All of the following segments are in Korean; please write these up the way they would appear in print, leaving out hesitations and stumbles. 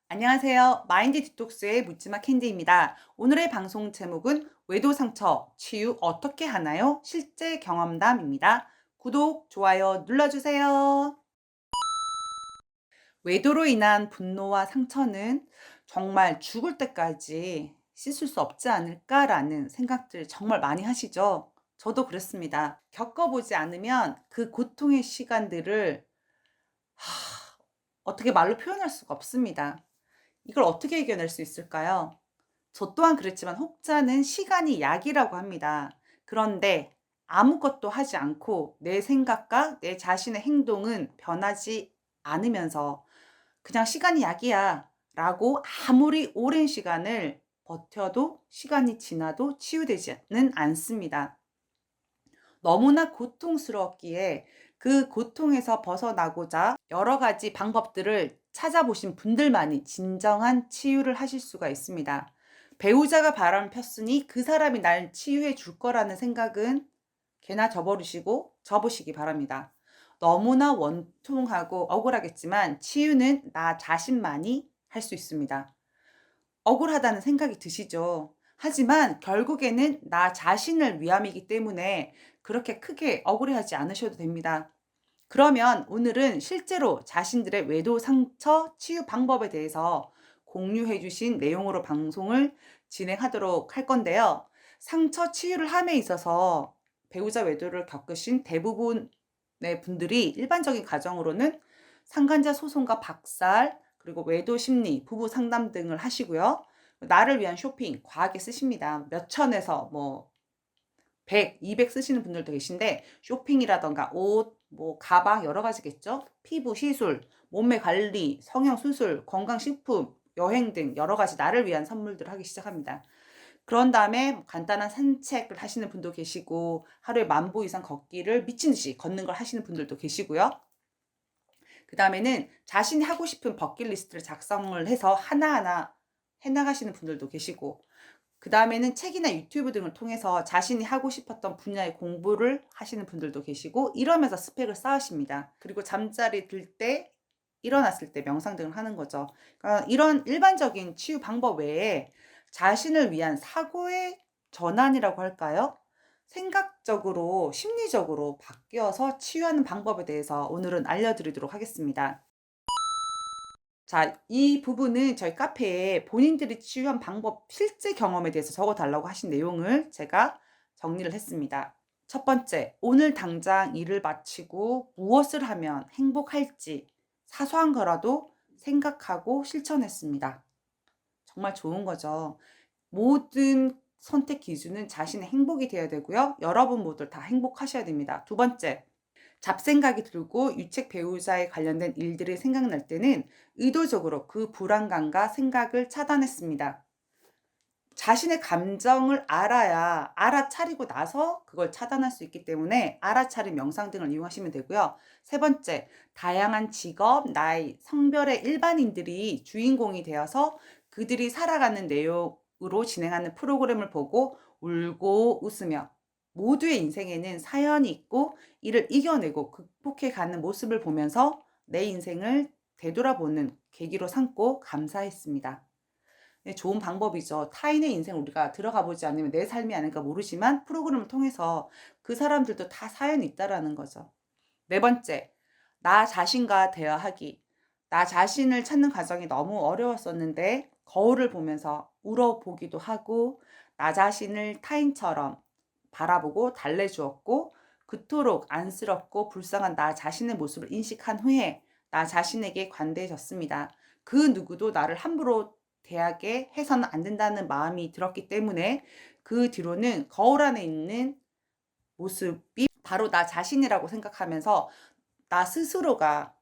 안녕하세요. 마인드 디톡스의 묻지마 캔디입니다. 오늘의 방송 제목은 외도 상처 치유 어떻게 하나요? 실제 경험담입니다. 구독, 좋아요 눌러주세요. 외도로 인한 분노와 상처는 정말 죽을 때까지 씻을 수 없지 않을까라는 생각들 정말 많이 하시죠? 저도 그랬습니다. 겪어보지 않으면 그 고통의 시간들을 어떻게 말로 표현할 수가 없습니다. 이걸 어떻게 이겨낼 수 있을까요? 저 또한 그랬지만 혹자는 시간이 약이라고 합니다. 그런데 아무것도 하지 않고 내 생각과 내 자신의 행동은 변하지 않으면서 그냥 시간이 약이야 라고 아무리 오랜 시간을 버텨도 시간이 지나도 치유되지는 않습니다. 너무나 고통스러웠기에 그 고통에서 벗어나고자 여러 가지 방법들을 찾아보신 분들만이 진정한 치유를 하실 수가 있습니다. 배우자가 바람을 폈으니 그 사람이 날 치유해 줄 거라는 생각은 개나 접으시기 바랍니다. 너무나 원통하고 억울하겠지만 치유는 나 자신만이 할 수 있습니다. 억울하다는 생각이 드시죠? 하지만 결국에는 나 자신을 위함이기 때문에 그렇게 크게 억울해하지 않으셔도 됩니다. 그러면 오늘은 실제로 자신들의 외도 상처 치유 방법에 대해서 공유해 주신 내용으로 방송을 진행하도록 할 건데요. 상처 치유를 함에 있어서 배우자 외도를 겪으신 대부분의 분들이 일반적인 가정으로는 상간자 소송과 박살, 그리고 외도 심리, 부부 상담 등을 하시고요. 나를 위한 쇼핑 과하게 쓰십니다. 몇 천에서 100, 200 쓰시는 분들도 계신데 쇼핑이라던가 옷, 가방 여러 가지겠죠. 피부 시술, 몸매 관리, 성형 수술, 건강식품, 여행 등 여러 가지 나를 위한 선물들을 하기 시작합니다. 그런 다음에 간단한 산책을 하시는 분도 계시고 하루에 10,000보 이상 걷기를 미친 듯이 걷는 걸 하시는 분들도 계시고요. 그 다음에는 자신이 하고 싶은 버킷리스트를 작성을 해서 하나하나 해나가시는 분들도 계시고, 그 다음에는 책이나 유튜브 등을 통해서 자신이 하고 싶었던 분야의 공부를 하시는 분들도 계시고, 이러면서 스펙을 쌓으십니다. 그리고 잠자리 들 때, 일어났을 때 명상 등을 하는 거죠. 그러니까 이런 일반적인 치유 방법 외에 자신을 위한 사고의 전환이라고 할까요? 생각적으로, 심리적으로 바뀌어서 치유하는 방법에 대해서 오늘은 알려드리도록 하겠습니다. 자, 이 부분은 저희 카페에 본인들이 치유한 방법 실제 경험에 대해서 적어달라고 하신 내용을 제가 정리를 했습니다. 첫 번째, 오늘 당장 일을 마치고 무엇을 하면 행복할지 사소한 거라도 생각하고 실천했습니다. 정말 좋은 거죠. 모든 선택 기준은 자신의 행복이 되어야 되고요. 여러분 모두 다 행복하셔야 됩니다. 두 번째, 잡생각이 들고 유책 배우자에 관련된 일들이 생각날 때는 의도적으로 그 불안감과 생각을 차단했습니다. 자신의 감정을 알아차리고 나서 그걸 차단할 수 있기 때문에 알아차림 명상 등을 이용하시면 되고요. 세 번째, 다양한 직업, 나이, 성별의 일반인들이 주인공이 되어서 그들이 살아가는 내용으로 진행하는 프로그램을 보고 울고 웃으며 모두의 인생에는 사연이 있고 이를 이겨내고 극복해가는 모습을 보면서 내 인생을 되돌아보는 계기로 삼고 감사했습니다. 네, 좋은 방법이죠. 타인의 인생을 우리가 들어가 보지 않으면 내 삶이 아닐까 모르지만 프로그램을 통해서 그 사람들도 다 사연이 있다라는 거죠. 네 번째, 나 자신과 대화하기. 나 자신을 찾는 과정이 너무 어려웠었는데 거울을 보면서 울어보기도 하고 나 자신을 타인처럼 바라보고 달래주었고 그토록 안쓰럽고 불쌍한 나 자신의 모습을 인식한 후에 나 자신에게 관대해졌습니다. 그 누구도 나를 함부로 대하게 해서는 안 된다는 마음이 들었기 때문에 그 뒤로는 거울 안에 있는 모습이 바로 나 자신이라고 생각하면서 나 스스로가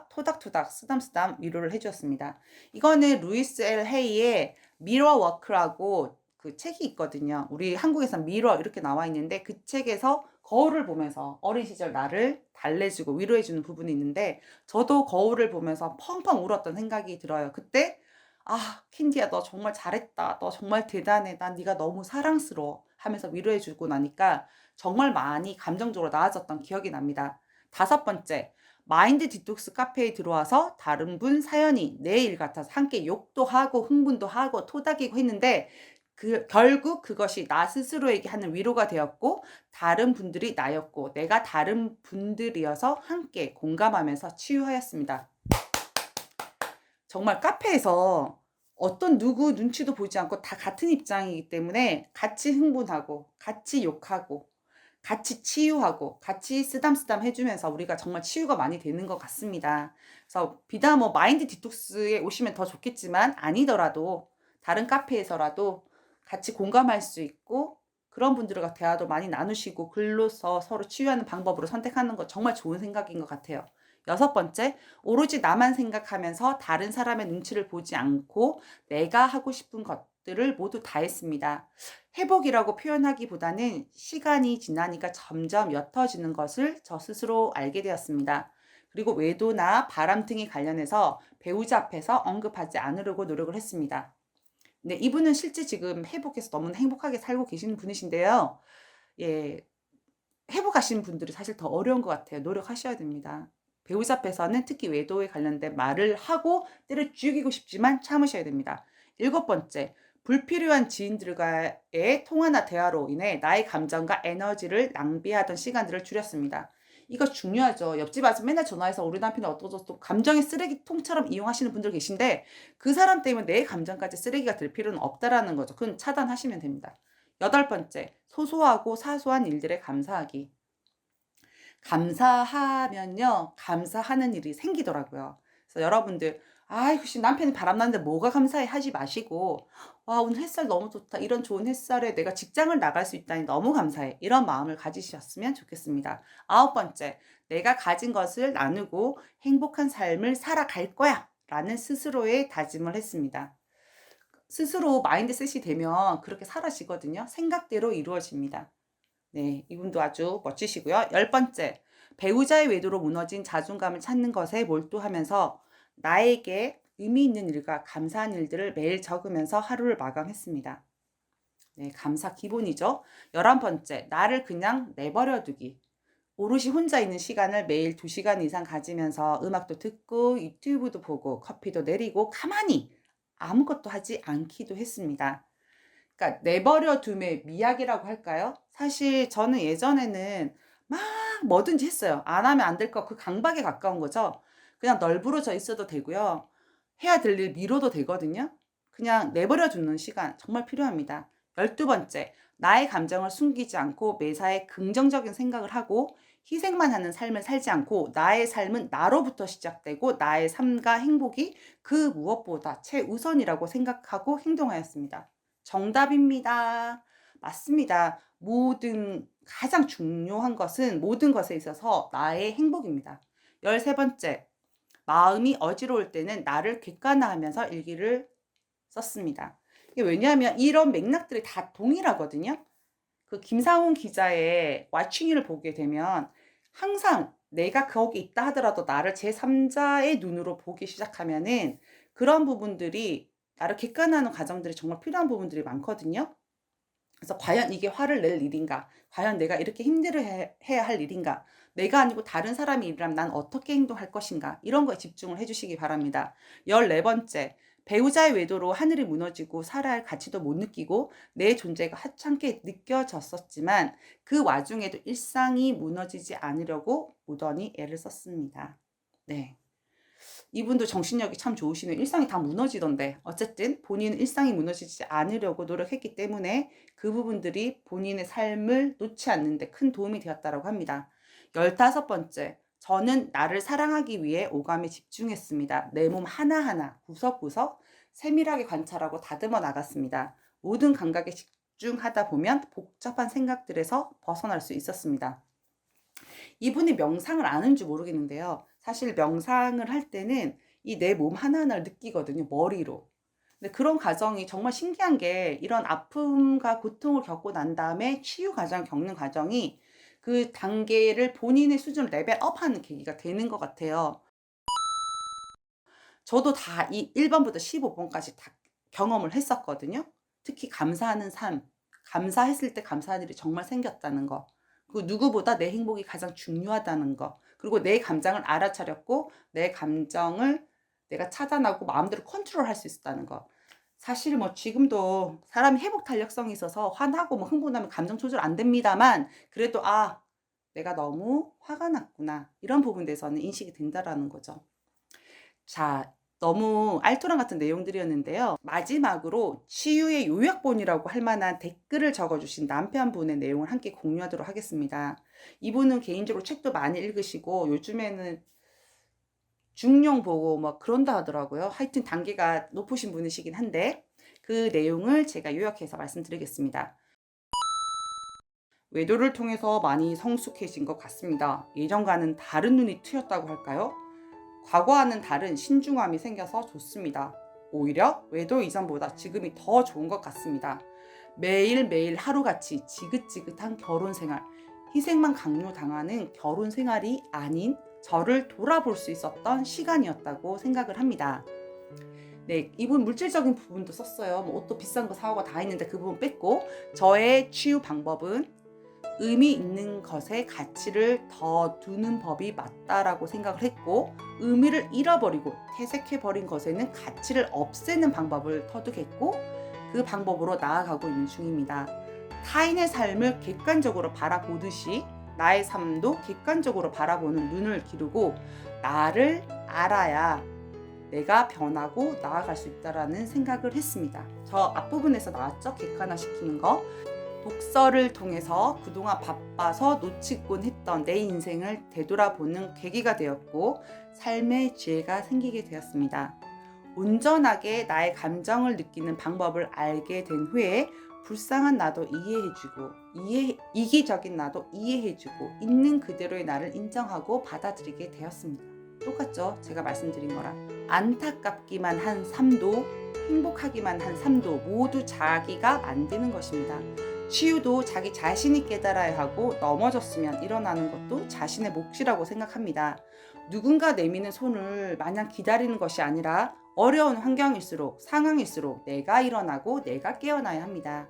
토닥토닥 쓰담쓰담 위로를 해주었습니다. 이거는 루이스 엘 헤이의 미러 워크라고 그 책이 있거든요. 우리 한국에선 미러 이렇게 나와 있는데 그 책에서 거울을 보면서 어린 시절 나를 달래주고 위로해주는 부분이 있는데 저도 거울을 보면서 펑펑 울었던 생각이 들어요. 그때 "아 캔디야 너 정말 잘했다. 너 정말 대단해. 난 네가 너무 사랑스러워." 하면서 위로해 주고 나니까 정말 많이 감정적으로 나아졌던 기억이 납니다. 다섯 번째, 마인드 디톡스 카페에 들어와서 다른 분 사연이 내 일 같아서 함께 욕도 하고 흥분도 하고 토닥이고 했는데 결국 그것이 나 스스로에게 하는 위로가 되었고 다른 분들이 나였고 내가 다른 분들이어서 함께 공감하면서 치유하였습니다. 정말 카페에서 어떤 누구 눈치도 보지 않고 다 같은 입장이기 때문에 같이 흥분하고 같이 욕하고 같이 치유하고 같이 쓰담쓰담 해 주면서 우리가 정말 치유가 많이 되는 것 같습니다. 그래서 비단 뭐 마인드 디톡스에 오시면 더 좋겠지만 아니더라도 다른 카페에서라도 같이 공감할 수 있고 그런 분들과 대화도 많이 나누시고 글로써 서로 치유하는 방법으로 선택하는 거 정말 좋은 생각인 것 같아요. 여섯 번째, 오로지 나만 생각하면서 다른 사람의 눈치를 보지 않고 내가 하고 싶은 것들을 모두 다 했습니다. 회복이라고 표현하기보다는 시간이 지나니까 점점 옅어지는 것을 저 스스로 알게 되었습니다. 그리고 외도나 바람둥이 관련해서 배우자 앞에서 언급하지 않으려고 노력을 했습니다. 네, 이분은 실제 지금 회복해서 너무나 행복하게 살고 계시는 분이신데요. 예, 회복하시는 분들이 사실 더 어려운 것 같아요. 노력하셔야 됩니다. 배우자 앞에서는 특히 외도에 관련된 말을 하고 때려 죽이고 싶지만 참으셔야 됩니다. 일곱 번째, 불필요한 지인들과의 통화나 대화로 인해 나의 감정과 에너지를 낭비하던 시간들을 줄였습니다. 이거 중요하죠. 옆집 아줌마 맨날 전화해서 우리 남편이 어떠저떠 감정의 쓰레기통처럼 이용하시는 분들 계신데 그 사람 때문에 내 감정까지 쓰레기가 될 필요는 없다라는 거죠. 그건 차단하시면 됩니다. 여덟 번째, 소소하고 사소한 일들에 감사하기. 감사하면요, 감사하는 일이 생기더라고요. 그래서 여러분들, 아이고, 씨, 남편이 바람났는데 뭐가 감사해 하지 마시고, 와, 오늘 햇살 너무 좋다. 이런 좋은 햇살에 내가 직장을 나갈 수 있다니 너무 감사해. 이런 마음을 가지셨으면 좋겠습니다. 아홉 번째, 내가 가진 것을 나누고 행복한 삶을 살아갈 거야. 라는 스스로의 다짐을 했습니다. 스스로 마인드셋이 되면 그렇게 사라지거든요. 생각대로 이루어집니다. 네, 이분도 아주 멋지시고요. 열 번째, 배우자의 외도로 무너진 자존감을 찾는 것에 몰두하면서 나에게 의미 있는 일과 감사한 일들을 매일 적으면서 하루를 마감했습니다. 네, 감사 기본이죠. 열한 번째, 나를 그냥 내버려 두기. 오롯이 혼자 있는 시간을 매일 2시간 이상 가지면서 음악도 듣고 유튜브도 보고 커피도 내리고 가만히 아무것도 하지 않기도 했습니다. 그러니까 내버려 둠의 미학이라고 할까요? 사실 저는 예전에는 막 뭐든지 했어요. 안 하면 안 될 거 그 강박에 가까운 거죠. 그냥 널브러져 있어도 되고요. 해야 될 일 미뤄도 되거든요. 그냥 내버려 두는 시간 정말 필요합니다. 열두 번째, 나의 감정을 숨기지 않고 매사에 긍정적인 생각을 하고 희생만 하는 삶을 살지 않고 나의 삶은 나로부터 시작되고 나의 삶과 행복이 그 무엇보다 최우선이라고 생각하고 행동하였습니다. 정답입니다. 맞습니다. 가장 중요한 것은 모든 것에 있어서 나의 행복입니다. 열세 번째, 마음이 어지러울 때는 나를 객관화하면서 일기를 썼습니다. 이게 왜냐하면 이런 맥락들이 다 동일하거든요. 그 김상훈 기자의 왓챠니를 보게 되면 항상 내가 거기 있다 하더라도 나를 제3자의 눈으로 보기 시작하면은 그런 부분들이 나를 객관화하는 과정들이 정말 필요한 부분들이 많거든요. 그래서 과연 이게 화를 낼 일인가? 과연 내가 이렇게 힘들어 해야 할 일인가? 내가 아니고 다른 사람이 일이라면 난 어떻게 행동할 것인가? 이런 거에 집중을 해주시기 바랍니다. 열네 번째, 배우자의 외도로 하늘이 무너지고 살아야 할 가치도 못 느끼고 내 존재가 하찮게 느껴졌었지만 그 와중에도 일상이 무너지지 않으려고 무던히 애를 썼습니다. 네. 이분도 정신력이 참 좋으시네요. 일상이 다 무너지던데 어쨌든 본인은 일상이 무너지지 않으려고 노력했기 때문에 그 부분들이 본인의 삶을 놓지 않는 데 큰 도움이 되었다고 합니다. 15번째, 저는 나를 사랑하기 위해 오감에 집중했습니다. 내 몸 하나하나 구석구석 세밀하게 관찰하고 다듬어 나갔습니다. 모든 감각에 집중하다 보면 복잡한 생각들에서 벗어날 수 있었습니다. 이분이 명상을 아는지 모르겠는데요. 사실 명상을 할 때는 이 내 몸 하나하나를 느끼거든요. 머리로. 근데 그런 과정이 정말 신기한 게 이런 아픔과 고통을 겪고 난 다음에 치유 과정 겪는 과정이 그 단계를 본인의 수준을 레벨업하는 계기가 되는 것 같아요. 저도 다 이 1 번부터 15 번까지 다 경험을 했었거든요. 특히 감사하는 삶, 감사했을 때 감사한 일이 정말 생겼다는 거. 그리고 누구보다 내 행복이 가장 중요하다는 거. 그리고 내 감정을 알아차렸고 내 감정을 내가 차단하고 마음대로 컨트롤할 수 있었다는 거. 사실 뭐 지금도 사람이 회복 탄력성이 있어서 화나고 뭐 흥분하면 감정 조절 안 됩니다만, 그래도 '아 내가 너무 화가 났구나.' 이런 부분에 대해서는 인식이 된다라는 거죠. 자, 너무 알토란 같은 내용들이었는데요. 마지막으로 치유의 요약본이라고 할 만한 댓글을 적어주신 남편분의 내용을 함께 공유하도록 하겠습니다. 이분은 개인적으로 책도 많이 읽으시고 요즘에는 중용 보고 뭐 그런다 하더라고요. 하여튼 단계가 높으신 분이시긴 한데 그 내용을 제가 요약해서 말씀드리겠습니다. 외도를 통해서 많이 성숙해진 것 같습니다. 예전과는 다른 눈이 트였다고 할까요? 과거와는 다른 신중함이 생겨서 좋습니다. 오히려 외도 이전보다 지금이 더 좋은 것 같습니다. 매일매일 하루같이 지긋지긋한 결혼 생활, 희생만 강요당하는 결혼 생활이 아닌 저를 돌아볼 수 있었던 시간이었다고 생각을 합니다. 네, 이분 물질적인 부분도 썼어요. 뭐 옷도 비싼 거 사오고 다 했는데 그 부분 뺐고, 저의 치유 방법은 의미 있는 것에 가치를 더 두는 법이 맞다라고 생각을 했고, 의미를 잃어버리고 퇴색해버린 것에는 가치를 없애는 방법을 터득했고, 그 방법으로 나아가고 있는 중입니다. 타인의 삶을 객관적으로 바라보듯이 나의 삶도 객관적으로 바라보는 눈을 기르고 나를 알아야 내가 변하고 나아갈 수 있다라는 생각을 했습니다. 저 앞부분에서 나왔죠? 객관화시키는 거. 독서를 통해서 그동안 바빠서 놓치곤 했던 내 인생을 되돌아보는 계기가 되었고 삶의 지혜가 생기게 되었습니다. 온전하게 나의 감정을 느끼는 방법을 알게 된 후에 불쌍한 나도 이해해주고 이기적인 나도 이해해주고 있는 그대로의 나를 인정하고 받아들이게 되었습니다. 똑같죠? 제가 말씀드린 거랑. 안타깝기만 한 삶도 행복하기만 한 삶도 모두 자기가 만드는 것입니다. 치유도 자기 자신이 깨달아야 하고 넘어졌으면 일어나는 것도 자신의 몫이라고 생각합니다. 누군가 내미는 손을 마냥 기다리는 것이 아니라 어려운 환경일수록 상황일수록 내가 일어나고 내가 깨어나야 합니다.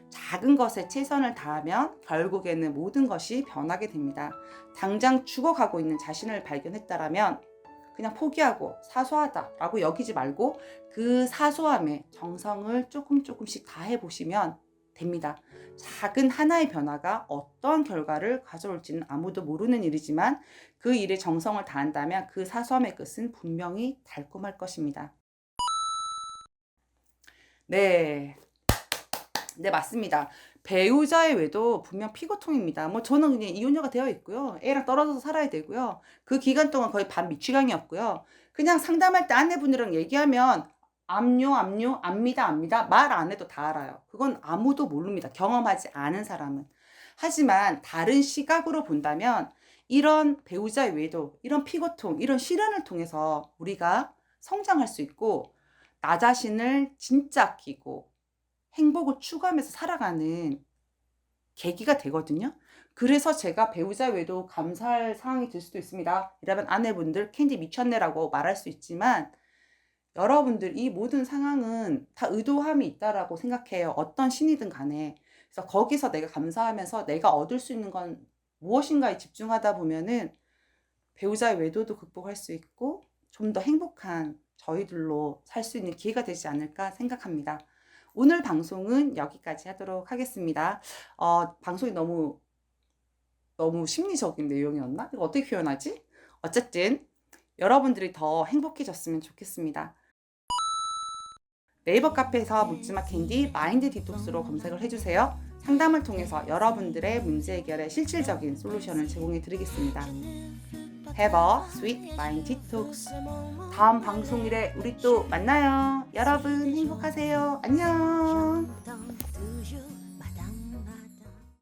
작은 것에 최선을 다하면 결국에는 모든 것이 변하게 됩니다. 당장 죽어가고 있는 자신을 발견했다라면 그냥 포기하고 사소하다라고 여기지 말고 그 사소함에 정성을 조금씩 다해보시면 됩니다. 작은 하나의 변화가 어떠한 결과를 가져올지는 아무도 모르는 일이지만 그 일에 정성을 다한다면 그 사소함의 끝은 분명히 달콤할 것입니다. 네, 맞습니다. 배우자의 외도 분명 피고통입니다. 뭐 저는 그냥 이혼녀가 되어 있고요. 애랑 떨어져서 살아야 되고요. 그 기간 동안 거의 반 미취강이었고요. 그냥 상담할 때 아내분이랑 얘기하면 압류, 압니다 말 안 해도 다 알아요. 그건 아무도 모릅니다. 경험하지 않은 사람은. 하지만 다른 시각으로 본다면 이런 배우자의 외도, 이런 피고통, 이런 시련을 통해서 우리가 성장할 수 있고 나 자신을 진짜 아끼고 행복을 추구하면서 살아가는 계기가 되거든요. 그래서 제가 배우자 외도 감사할 상황이 될 수도 있습니다. 이러면 아내분들 캔디 미쳤네라고 말할 수 있지만 여러분들 이 모든 상황은 다 의도함이 있다라고 생각해요. 어떤 신이든 간에. 그래서 거기서 내가 감사하면서 내가 얻을 수 있는 건 무엇인가에 집중하다 보면은 배우자의 외도도 극복할 수 있고 좀 더 행복한 저희들로 살 수 있는 기회가 되지 않을까 생각합니다. 오늘 방송은 여기까지 하도록 하겠습니다. 방송이 너무 심리적인 내용이었나? 이거 어떻게 표현하지? 어쨌든 여러분들이 더 행복해졌으면 좋겠습니다. 네이버 카페에서 묻지마 캔디 마인드 디톡스로 검색을 해주세요. 상담을 통해서 여러분들의 문제 해결에 실질적인 솔루션을 제공해 드리겠습니다. Have a sweet mind detox. 다음 방송일에 우리 또 만나요. 여러분 행복하세요. 안녕.